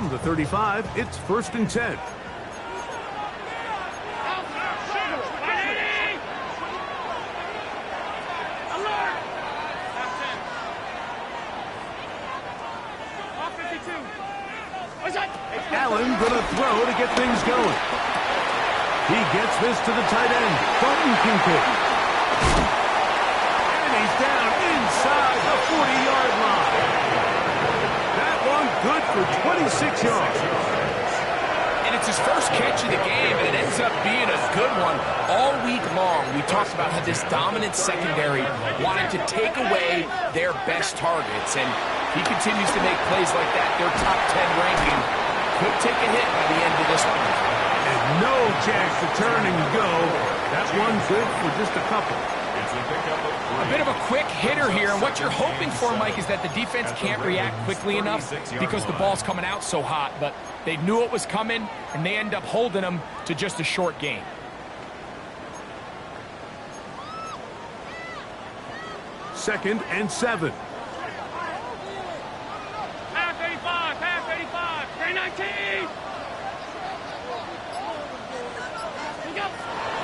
From the 35, it's 1st and 10. Allen gonna throw to get things going. He gets this to the tight end, Dalton Kincaid. And he's down inside the 40-yard line. That one good for 26 yards. And it's his first catch of the game, and it ends up being a good one. All week long, we talked about how this dominant secondary wanted to take away their best targets, and he continues to make plays like that. Their top 10 ranking could take a hit by the end of this one. And no chance to turn and go. That one good for just a couple. A bit of a quick hitter here, and what you're hoping for, Mike, is that the defense can't react quickly enough because the ball's coming out so hot, but they knew it was coming, and they end up holding them to just a short gain. Second and 7. Pass 85, pass 85, 319.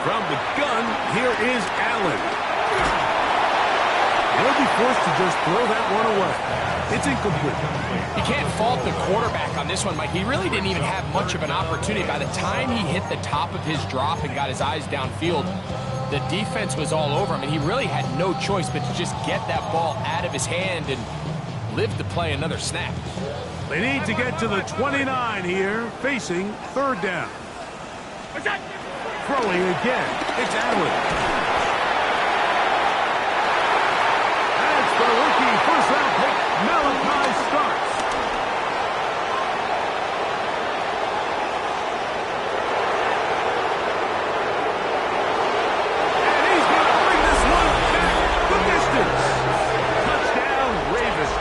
From the gun, here is Allen. They'll be forced to just throw that one away. It's incomplete. You can't fault the quarterback on this one, Mike. He really didn't even have much of an opportunity. By the time he hit the top of his drop and got his eyes downfield, the defense was all over him, and he really had no choice but to just get that ball out of his hand and live to play another snap. They need to get to the 29 here, facing 3rd down. Throwing again, it's Allen. That's the rookie first-round pick, Malachi Starks. And he's going to bring this one back the distance. Touchdown, Ravens.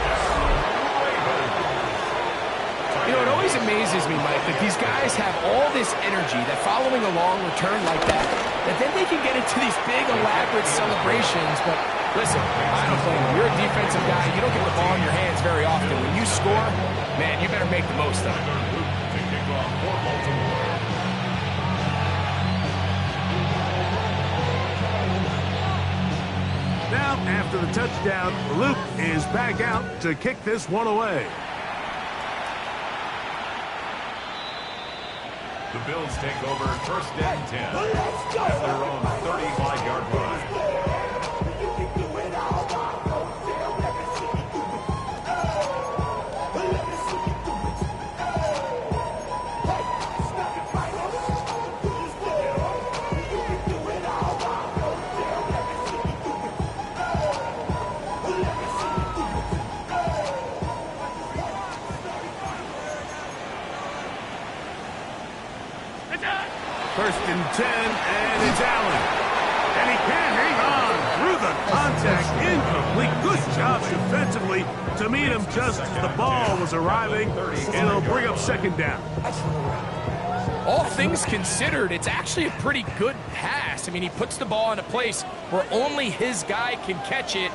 You know, it always amazes me, Mike, that these guys have all this energy, that following a long return like that then they can get into these big, elaborate celebrations. But listen, I don't blame you. You're a defensive guy. You don't get the ball in your hands very often. When you score, man, you better make the most of it. Now, after the touchdown, Luke is back out to kick this one away. The Bills take over 1st and 10 at their own 35-yard line. First and 10, and it's Allen. And he can't hang on through the contact. Incomplete. Good job defensively to meet him just as the ball was arriving. It'll bring up 2nd down. All things considered, it's actually a pretty good pass. I mean, he puts the ball in a place where only his guy can catch it.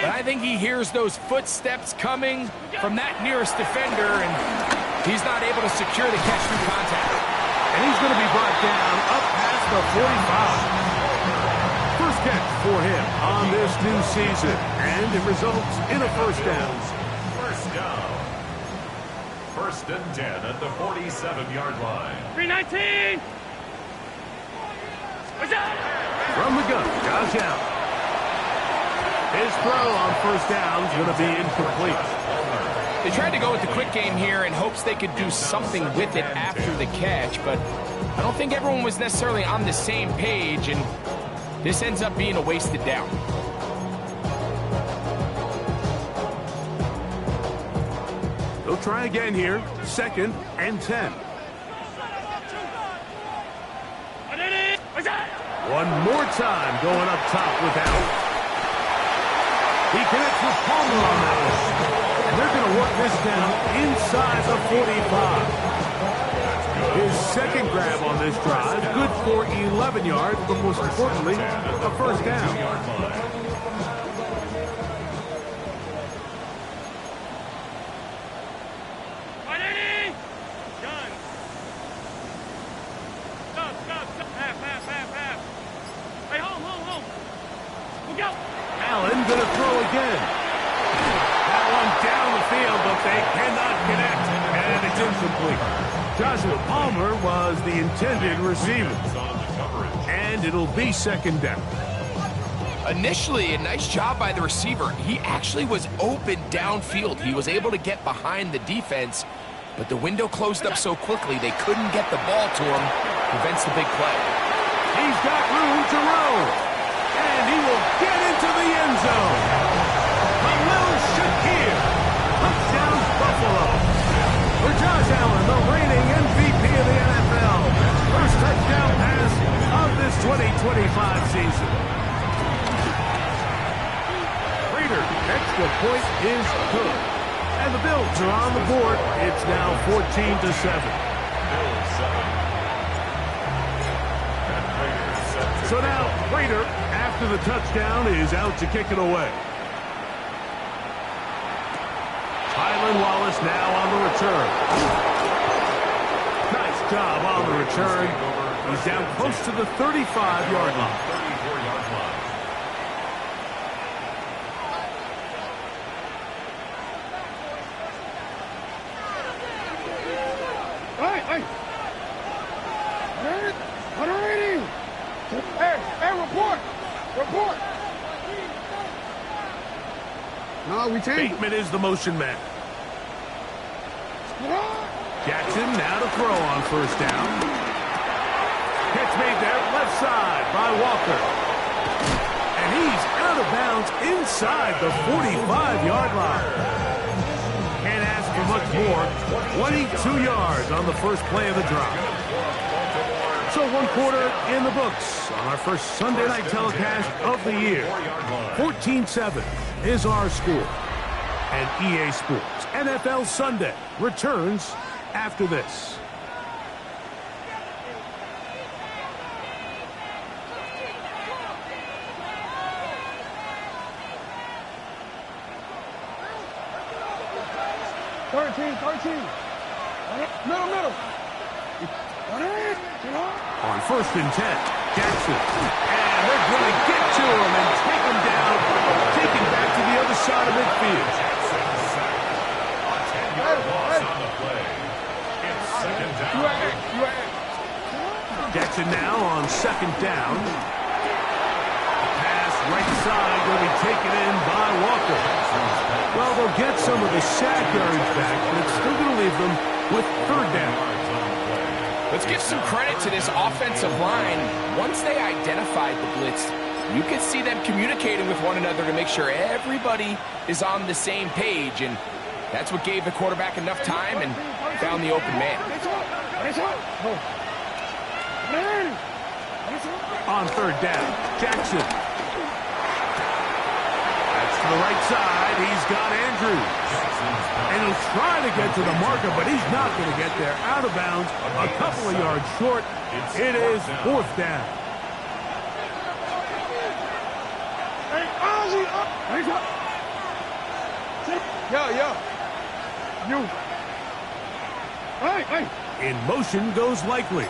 But I think he hears those footsteps coming from that nearest defender, and he's not able to secure the catch through contact. And he's going to be brought down up past the 45. First catch for him on this new season. And it results in a 1st down. First down. 1st and 10 at the 47-yard line. 319. From the gun, Josh Allen. His throw on 1st down is going to be incomplete. They tried to go with the quick game here in hopes they could do something with it after the catch, but I don't think everyone was necessarily on the same page, and this ends up being a wasted down. They'll try again here. 2nd and 10. One more time going up top with Allen. He connects with Palmer on that one. And they're going to work this down inside the 45. His 2nd grab on this drive, good for 11 yards, but most importantly, a 1st down. incomplete. Joshua Palmer was the intended receiver. And it'll be second down. Initially, a nice job by the receiver. He actually was open downfield. He was able to get behind the defense, but the window closed up so quickly they couldn't get the ball to him. Prevents the big play. He's got room to roam, and he will get into the end zone. Khalil Shakir, touchdown Buffalo. For Josh Allen, the reigning MVP of the NFL. First touchdown pass of this 2025 season. Raiders, extra point is good. And the Bills are on the board. It's now 14-7. So now, Rader, after the touchdown, is out to kick it away. Tylan Wallace now on the return. Nice job on the return. He's down close to the 35-yard line. Report! No, we take Bateman is the motion man. Jackson now to throw on first down. Catch made there, left side by Walker. And he's out of bounds inside the 45-yard line. Can't ask for much more. 22 yards on the first play of the drive. So one quarter in the books on our first Sunday night telecast of the year. 14-7 is our score. And EA Sports NFL Sunday returns after this. Middle. On first and 10, Jackson. And they're going to get to him and take him down, take him back to the other side of midfield. Jackson now on second down. Pass right side will be taken in by Walker. Well, they'll get some of the sack yards back, but it's still going to leave them with third down. Let's give some credit to this offensive line. Once they identified the blitz, you could see them communicating with one another to make sure everybody is on the same page, and that's what gave the quarterback enough time and found the open man. On third down, Jackson. That's to the right side. He's got Andrews. And he'll try to get to the marker, but he's not going to get there. Out of bounds, a couple of yards short. It is fourth down. In motion goes Likely.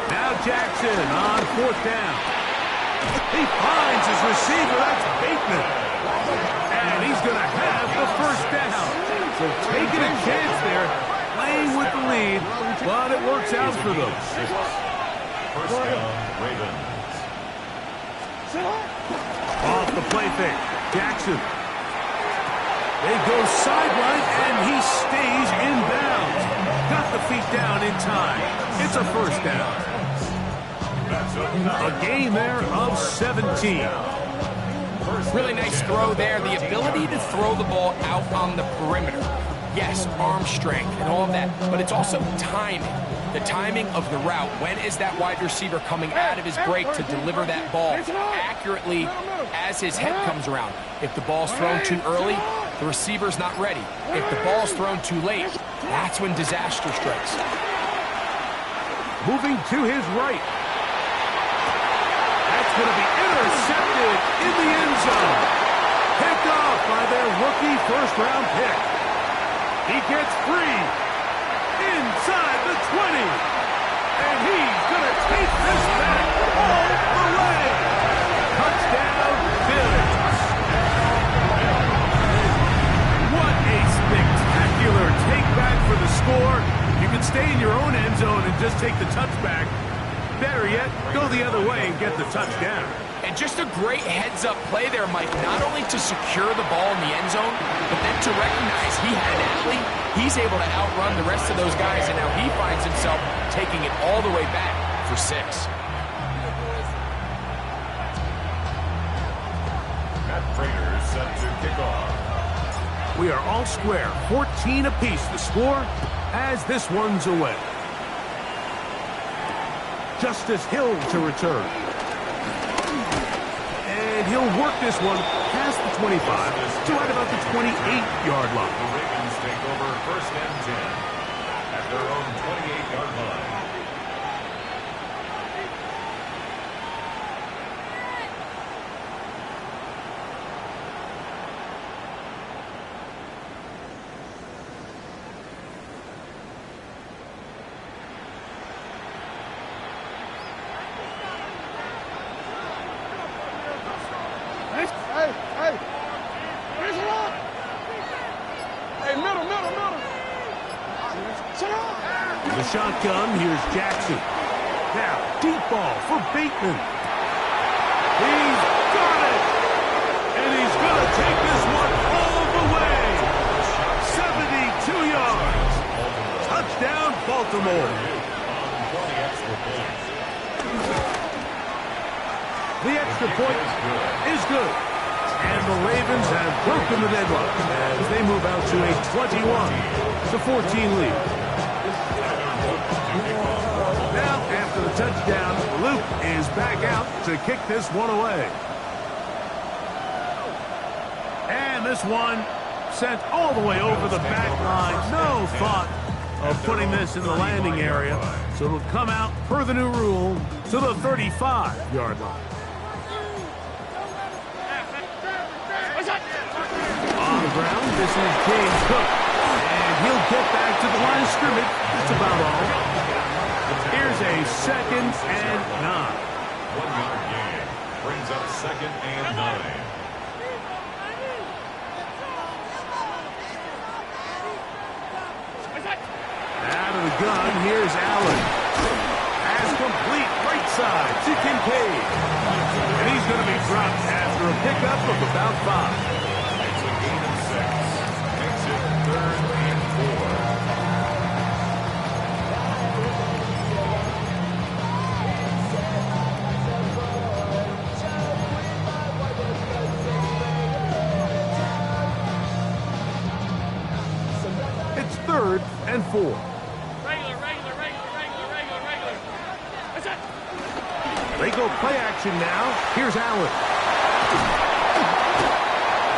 Now Jackson on fourth down. He finds his receiver. That's Bateman. And he's going to have the first down. So taking a chance there, playing with the lead, but it works out for them. First down, Ravens. Off the play fake, Jackson. They go sideline, and he stays in bounds. Got the feet down in time. It's a first down. A gain there of 17. Really nice throw there. The ability to throw the ball out on the perimeter. Yes, arm strength and all of that, but it's also timing. The timing of the route. When is that wide receiver coming out of his break to deliver that ball accurately as his head comes around? If the ball's thrown too early, the receiver's not ready. If the ball's thrown too late, that's when disaster strikes. Moving to his right. That's going to be intercepted in the end zone. Picked off by their rookie first-round pick. He gets free inside the 20. And he's going to take this back all the way. Touchdown, Bills. What a just take the touchback. Better yet, go the other way and get the touchdown. And just a great heads-up play there, Mike, not only to secure the ball in the end zone, but then to recognize he had an athlete. He's able to outrun the rest of those guys, and now he finds himself taking it all the way back for 6. Matt Prater set to kick off. We are all square, 14 apiece the score as this one's away. Justice Hill to return. And he'll work this one past the 25 to right about the 28-yard line. The Ravens take over 1st and 10 at their own 28-yard line. The shotgun, here's Jackson. Now, deep ball for Bateman. He's got it! And he's going to take this one all the way. 72 yards. Touchdown, Baltimore. The extra point is good. And the Ravens have broken the deadlock as they move out to a 21-14 lead. Now, after the touchdown, Luke is back out to kick this one away. And this one sent all the way over the back line. No thought of putting this in the landing area. So it'll come out, per the new rule, to the 35-yard line. On the ground, this is James Cook. And he'll get back to the line of scrimmage. That's about all. Here's a 2nd and 9. 1-yard gain brings up 2nd and 9. Out of the gun, here's Allen. Pass complete, right side to Kincaid. And he's going to be dropped after a pickup of about 5. It's a gain of 6. Makes it 3rd and 4. It's 3rd and 4. Regular. That's it. They go play action now. Here's Allen.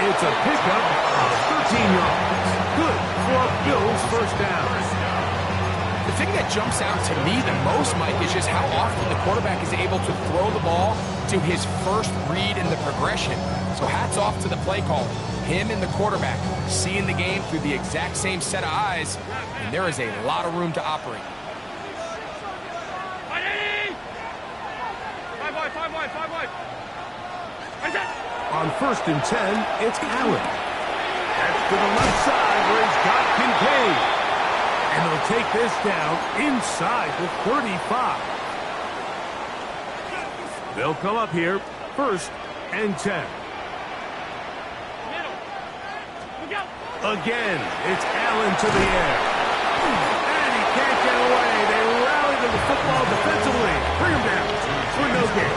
It's a pickup of 13 yards. Good for Bill's 1st down. The thing that jumps out to me the most, Mike, is just how often the quarterback is able to throw the ball to his first read in the progression. So hats off to the play caller. Him and the quarterback seeing the game through the exact same set of eyes, and there is a lot of room to operate. 5 wide. That's it. On 1st and 10, it's Allen. That's to the left side where he's got Kincaid. And they'll take this down inside the 35. They'll come up here, 1st and 10. Middle. Look out. Again, it's Allen to the air. And he can't get away. They rally to the football defensively. Bring him down for no gain.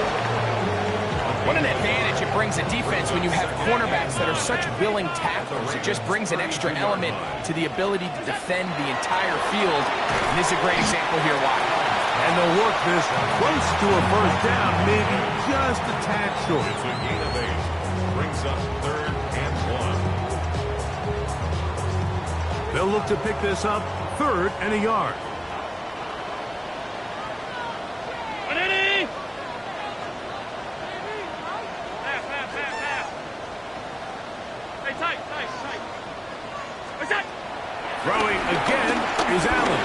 What an advantage it brings a defense when you have cornerbacks that are such willing tacklers. It just brings an extra element to the ability to defend the entire field. And this is a great example here why. And they'll work this close to a 1st down, maybe just a tad short. It's a gain of 8. Brings up 3rd and 1. They'll look to pick this up 3rd and a yard. Tight. Throwing again is Allen.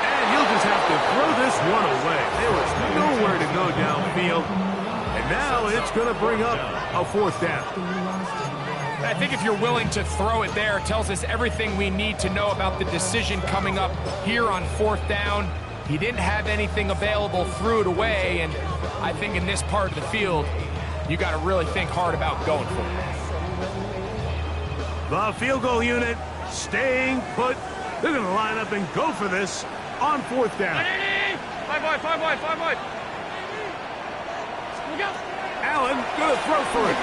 And he'll just have to throw this one away. There was nowhere to go downfield. And now it's going to bring up a 4th down. I think if you're willing to throw it there, it tells us everything we need to know about the decision coming up here on 4th down. He didn't have anything available, threw it away, and I think in this part of the field, you got to really think hard about going for it. The field goal unit staying put. They're going to line up and go for this on 4th down. 5 wide, 5 wide, 5 wide. Look out. Allen going to throw for it.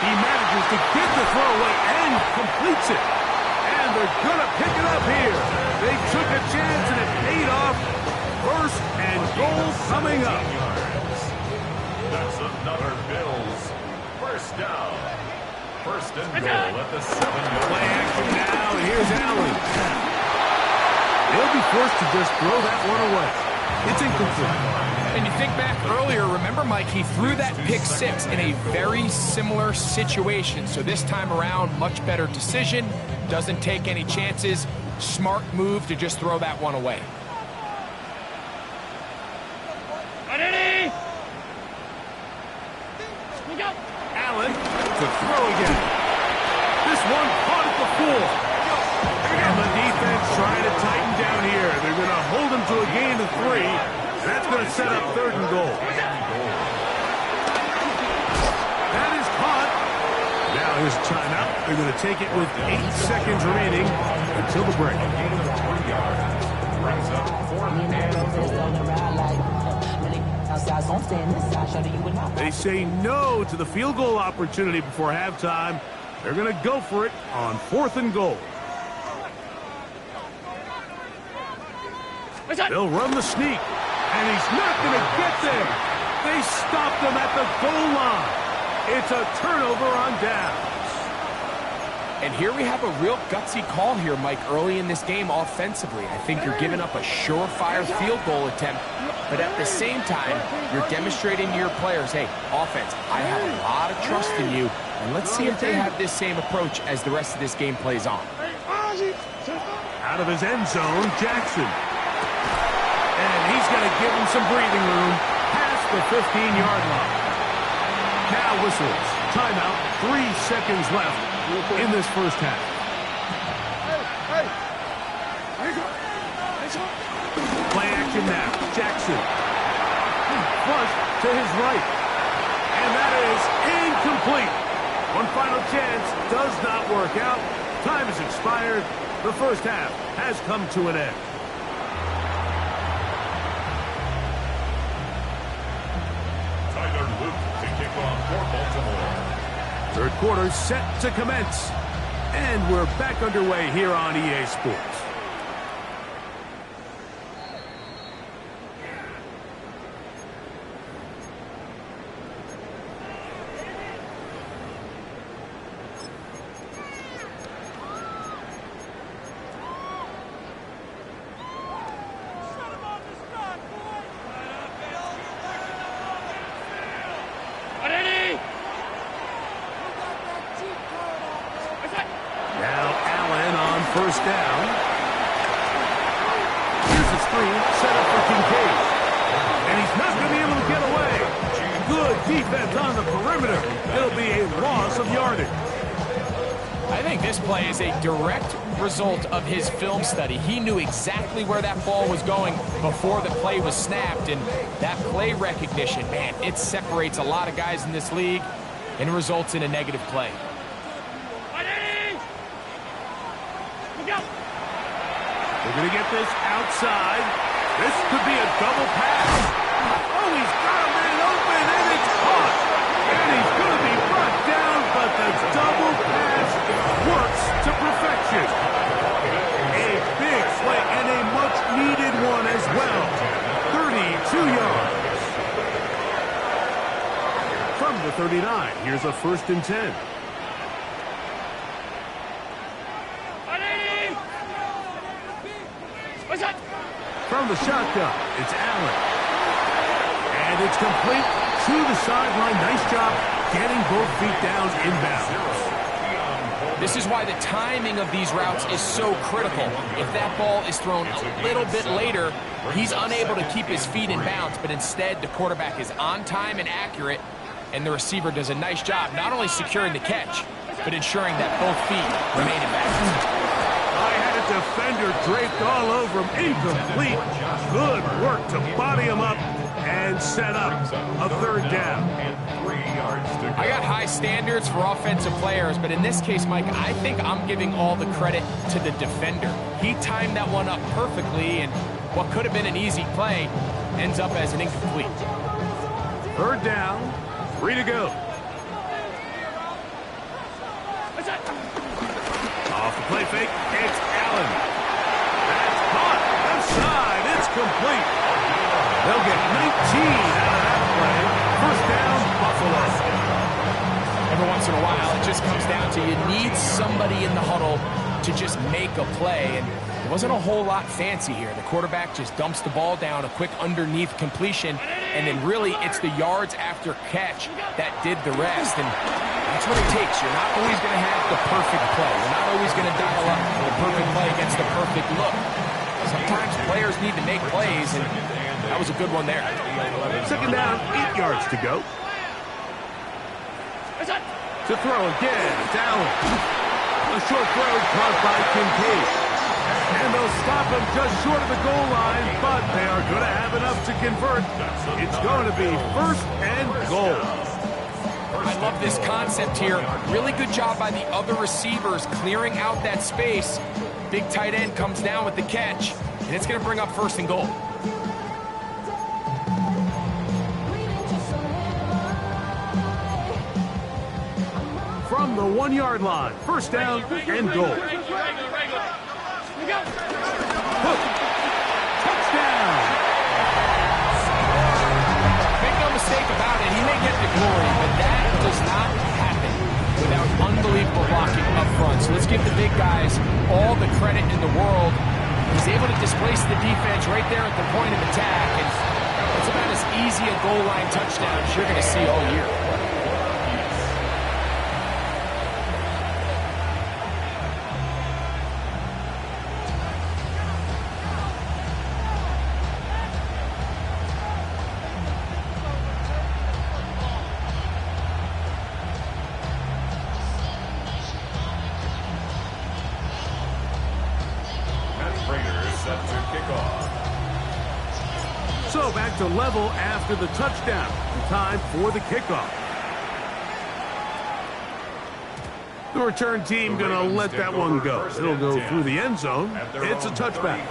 He manages to get the throw away and completes it. And they're going to pick it up here. They took a chance and it paid off. 1st and goal coming up. That's another Bills 1st down. 1st and goal at the 7-yard Play action now, and here's Allen. They'll be forced to just throw that one away. It's incomplete. And you think back earlier, remember, Mike, he threw that pick 6 in a very similar situation. So this time around, much better decision, doesn't take any chances. Smart move to just throw that one away. Allen to throw again. This one caught at the 4. And the defense trying to tighten down here. They're going to hold him to a gain of 3. And that's going to set up 3rd and goal. That is caught. Now his timeout. They're going to take it with 8 seconds remaining until the break. brings up 4th and goal. They say no to the field goal opportunity before halftime. They're going to go for it on 4th and goal. They'll run the sneak, and he's not going to get there. They stopped him at the goal line. It's a turnover on downs. And here we have a real gutsy call here, Mike, early in this game offensively. I think you're giving up a surefire field goal attempt, but at the same time, you're demonstrating to your players, hey, offense, I have a lot of trust in you, and let's see if they have this same approach as the rest of this game plays on. Out of his end zone, Jackson. And he's going to give him some breathing room past the 15-yard line. Now whistles. Timeout. 3 seconds left in this first half. Play action now. Jackson. Flush to his right. And that is incomplete. One final chance does not work out. Time has expired. The first half has come to an end. Tyler Luke to kick off for Baltimore. Third quarter set to commence. And we're back underway here on EA Sports. Now Allen on first down. Here's a screen set up for Kincaid. And he's not going to be able to get away. Good defense on the perimeter. It'll be a loss of yardage. I think this play is a direct result of his film study. He knew exactly where that ball was going before the play was snapped, and that play recognition, man, it separates a lot of guys in this league and results in a negative play. They're going to get this outside. This could be a double pass. Oh, he's got a man open, and it's caught. And he's going to be brought down, but the double pass works to perfection. A big play and a much-needed one as well. 32 yards. From the 39, here's a 1st and 10. From the shotgun, it's Allen. And it's complete to the sideline. Nice job getting both feet down inbounds. This is why the timing of these routes is so critical. If that ball is thrown a little bit later, he's unable to keep his feet in bounds, but instead the quarterback is on time and accurate, and the receiver does a nice job not only securing the catch, but ensuring that both feet remain in bounds. I had a defender draped all over him. Incomplete. Good work to body him up and set up a third down. And 3 yards to go. I got high standards for offensive players, but in this case, Mike, I think I'm giving all the credit to the defender. He timed that one up perfectly, and what could have been an easy play ends up as an incomplete. Third down, 3 to go. Off the play fake, it's Allen. That's caught, left side, it's complete. They'll get 19 out of that play. First down, Buffalo. Every once in a while, it just comes down to you need somebody in the huddle to just make a play, and it wasn't a whole lot fancy here. The quarterback just dumps the ball down, a quick underneath completion, and then really it's the yards after catch that did the rest, and that's what it takes. You're not always going to have the perfect play. You're not always going to dial up the perfect play against the perfect look. Sometimes players need to make plays, and that was a good one there. Second down, 8 yards to go. To throw again, it's Allen. A short throw caught by Kincaid. And they'll stop him just short of the goal line, but they are going to have enough to convert. It's going to be first and goal. I love this concept here. Really good job by the other receivers clearing out that space. Big tight end comes down with the catch, and it's going to bring up first and goal. From the 1 yard line, first down and goal. Hook. Touchdown. Make no mistake about it, he may get the glory, but that does not happen without unbelievable blocking up front. So let's give the big guys all the credit in the world. He's able to displace the defense right there at the point of attack, and it's about as easy a goal line touchdown as you're going to see all year. So back to level after the touchdown. Time for the kickoff. The return team going to let that one go. It'll go through the end zone. It's a touchback.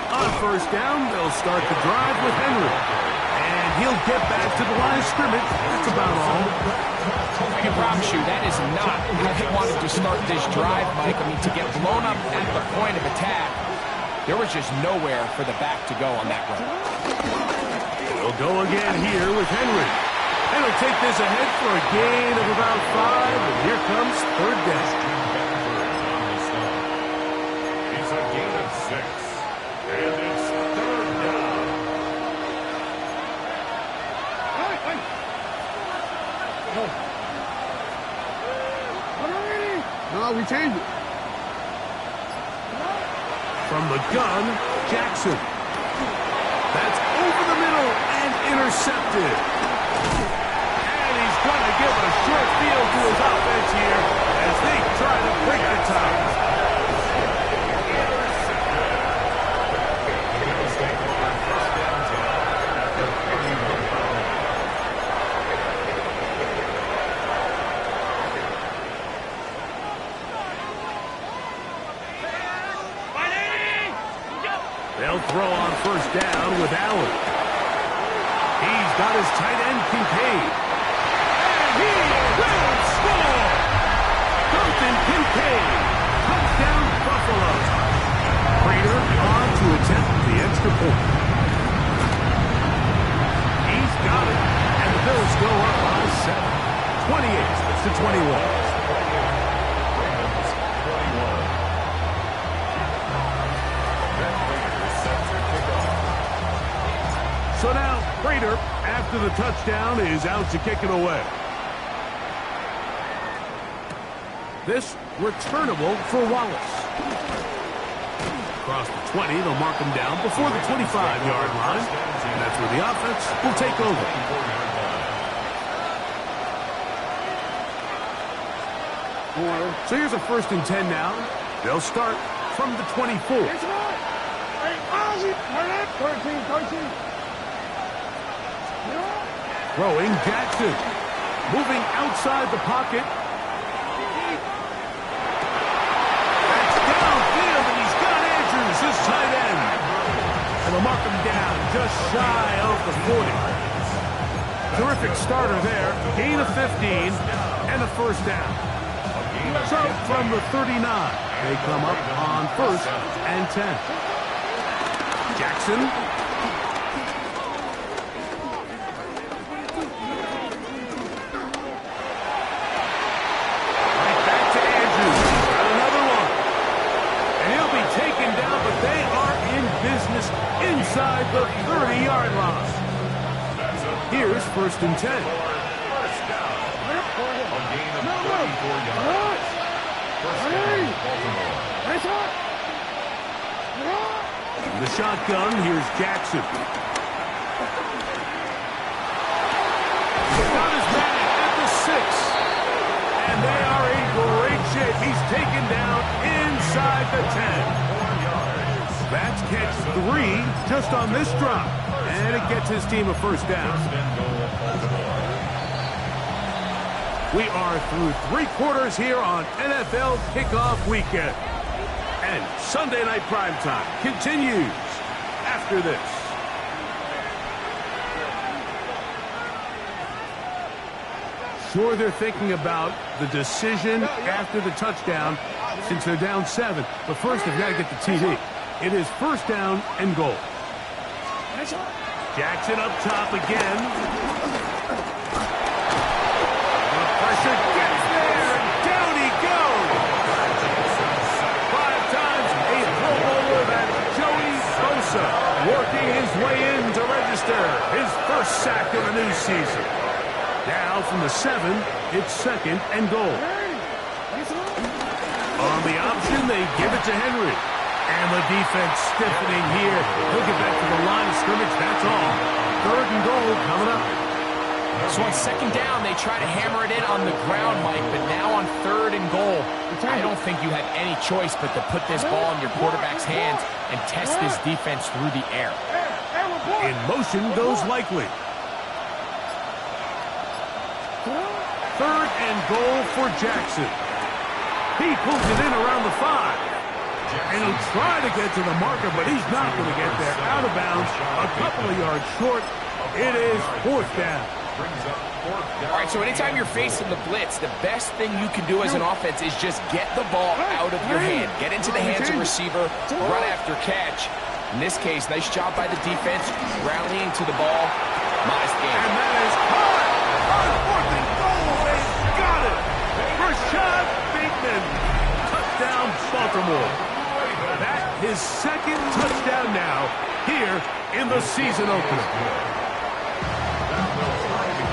On first down, they'll start the drive with Henry. And he'll get back to the line of scrimmage. That's about all. I can promise you that is not how they wanted to start this drive, Mike. I mean, to get blown up at the point of attack, there was just nowhere for the back to go on that run. They'll go again here with Henry. And he'll take this ahead for a gain of about 5. And here comes third down. It's a gain of 6. And it's third down. No, we changed it. From the gun, Jackson. That's over the middle and intercepted. And he's going to give a short field to his offense here as they try to break the tie. They'll throw on first down with Allen. He's got his tight end, Kincaid. And he will score! Dalton Kincaid. Touchdown, Buffalo. Prater on to attempt the extra point. He's got it. And the 28-21. So now, Prater, after the touchdown, is out to kick it away. This returnable for Wallace. Across the 20, they'll mark him down before the 25-yard line. And that's where the offense will take over. So here's a 1st and 10 now. They'll start from the 24. 13. Throwing Jackson. Moving outside the pocket. That's downfield, and he's got Andrews, his tight end. And they'll mark him down just shy of the 40. Terrific starter there. Gain of 15 and a 1st down. So from the 39, they come up on 1st and 10. Jackson. Right back to Andrews. Got another one. And he'll be taken down, but they are in business inside the 30-yard line. Here's 1st and 10. The shotgun, here's Jackson. Got his man at the 6. And they are in great shape. He's taken down inside the 10. That's catch 3 just on this drop. And it gets his team a 1st down. We are through 3 quarters here on NFL Kickoff Weekend. And Sunday Night Primetime continues after this. Sure, they're thinking about the decision after the touchdown since they're down 7. But first, they've got to get the TD. It is 1st down and goal. Jackson up top again. Pressure gets there, and down he goes. 5 times a Pro Bowler, that Joey Bosa, working his way in to register his 1st sack of the new season. Now from the 7, it's 2nd and goal. On the option, they give it to Henry. And the defense stiffening here. He'll get back to the line of scrimmage, that's all. 3rd and goal coming up. So on 2nd down, they try to hammer it in on the ground, Mike, but now on 3rd and goal, I don't think you have any choice but to put this ball in your quarterback's hands and test this defense through the air. In motion goes Likely. 3rd and goal for Jackson. He pulls it in around the 5. And he'll try to get to the marker, but he's not going to get there. Out of bounds, a couple of yards short. It is 4th down. All right, so anytime you're facing the blitz, the best thing you can do as an offense is just get the ball out of your hand. Get into the hands of the receiver, run after catch. In this case, nice job by the defense, rallying to the ball. Nice game. And that is caught on 4th and goal. They got it. Rashad Bateman. Touchdown, Baltimore. That his 2nd touchdown now here in the season opener.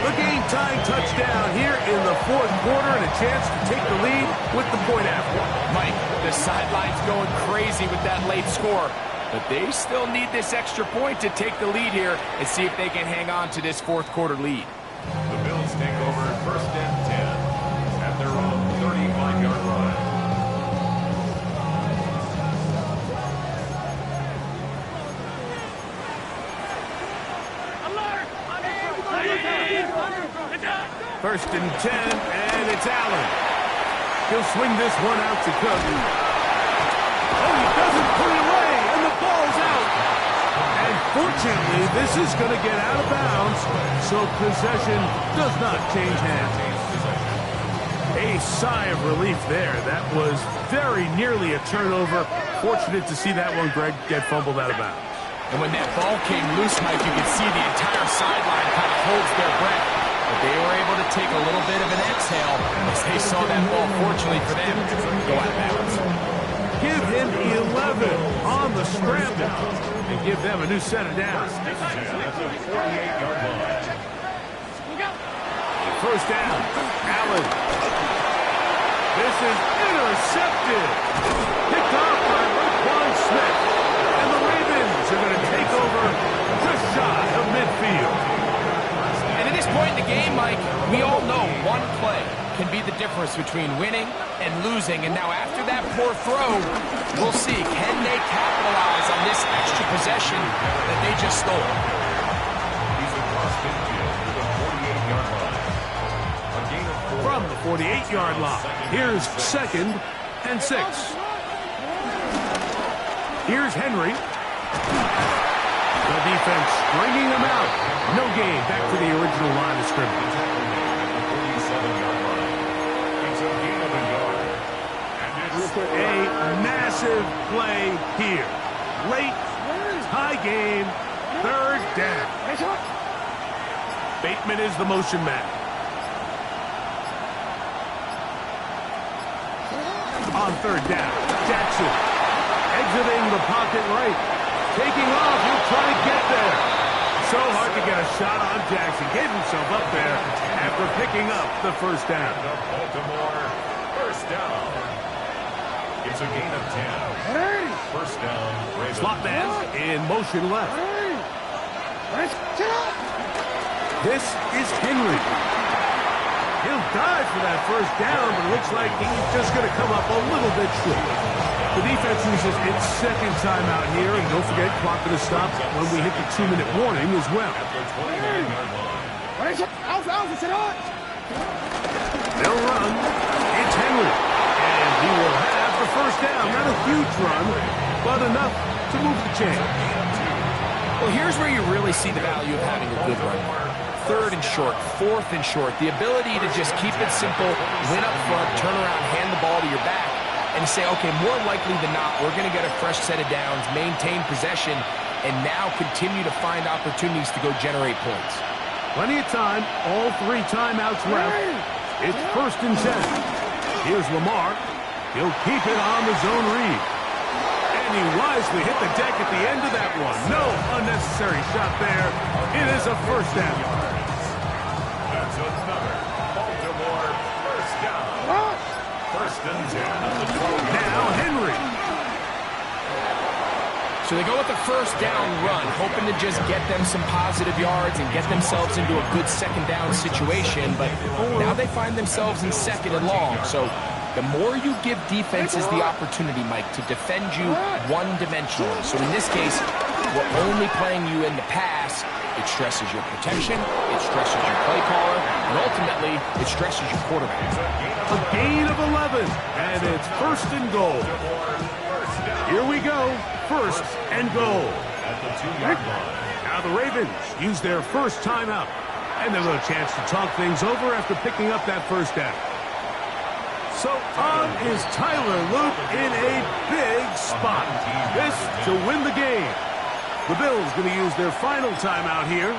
The game-tying touchdown here in the 4th quarter and a chance to take the lead with the point after. Mike, the sideline's going crazy with that late score, but they still need this extra point to take the lead here and see if they can hang on to this 4th quarter lead. The Bills take over 1st and 10 at their own 35-yard line. First and 10, and it's Allen. He'll swing this one out to Cook. Oh, he doesn't put it away, and the ball's out. And fortunately, this is going to get out of bounds, so possession does not change hands. A sigh of relief there. That was very nearly a turnover. Fortunate to see that one, Greg, get fumbled out of bounds. And when that ball came loose, Mike, you could see the entire sideline kind of holds their breath. But they were able to to take a little bit of an exhale as they saw that ball, fortunately for them, go out of bounds. Give him 11 on the scramble and give them a new set of downs. First down, Allen. This is intercepted. Picked off by Roquan Smith. And the Ravens are going to take over just shy of midfield. And at this point in the game, Mike, we all know one play can be the difference between winning and losing. And now after that poor throw, we'll see, can they capitalize on this extra possession that they just stole? He's across midfield to the 48-yard line. A gain of 4. From the 48-yard line, here's 2nd and 6. Here's Henry. The defense stringing him out. No gain. Back to the original line of scrimmage. 47-yard line. It's a gain of a yard. And it's A massive play here. Late, high game, 3rd down. Bateman is the motion man. On 3rd down, Jackson exiting the pocket right. Taking off, he'll try to get there. So hard to get a shot on Jackson. Gave himself up there after picking up the 1st down. Baltimore, 1st down. It's a gain of 10. 1st down, Ravens. Slot man in motion left. This is Henry. He'll dive for that 1st down, but it looks like he's just going to come up a little bit short. The defense uses its 2nd timeout here, and don't forget, clock going to stop when we hit the 2-minute warning as well. At the 29-yard line. They'll run. It's Henry. And he will have the 1st down. Not a huge run, but enough to move the chains. Well, here's where you really see the value of having a good run. 3rd and short, 4th and short. The ability to just keep it simple, win up front, turn around, hand the ball to your back, and say, okay, more likely than not, we're going to get a fresh set of downs, maintain possession, and now continue to find opportunities to go generate points. Plenty of time. All 3 timeouts left. It's 1st and 10. Here's Lamar. He'll keep it on the zone read. And he wisely hit the deck at the end of that one. No unnecessary shot there. It is a 1st down. That's another Baltimore 1st down. 1st and 10 on the 12. Now Henry. So they go with the 1st down run, hoping to just get them some positive yards and get themselves into a good 2nd down situation, but now they find themselves in 2nd and long. So the more you give defenses the opportunity, Mike, to defend you one-dimensionally. So in this case, we're only playing you in the pass. It stresses your protection, it stresses your play caller, and ultimately, it stresses your quarterback. A gain of 11, and it's 1st and goal. Here we go, 1st and goal. At the 2-yard line. Now the Ravens use their 1st timeout, and they'll have a chance to talk things over after picking up that 1st down. So on is Tyler Luke in a big spot. This to win the game. The Bills going to use their final timeout here.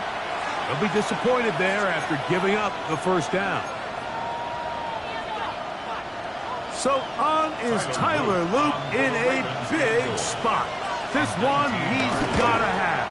They'll be disappointed there after giving up the 1st down. So on is Tyler Luke in a big spot. This one he's got to have.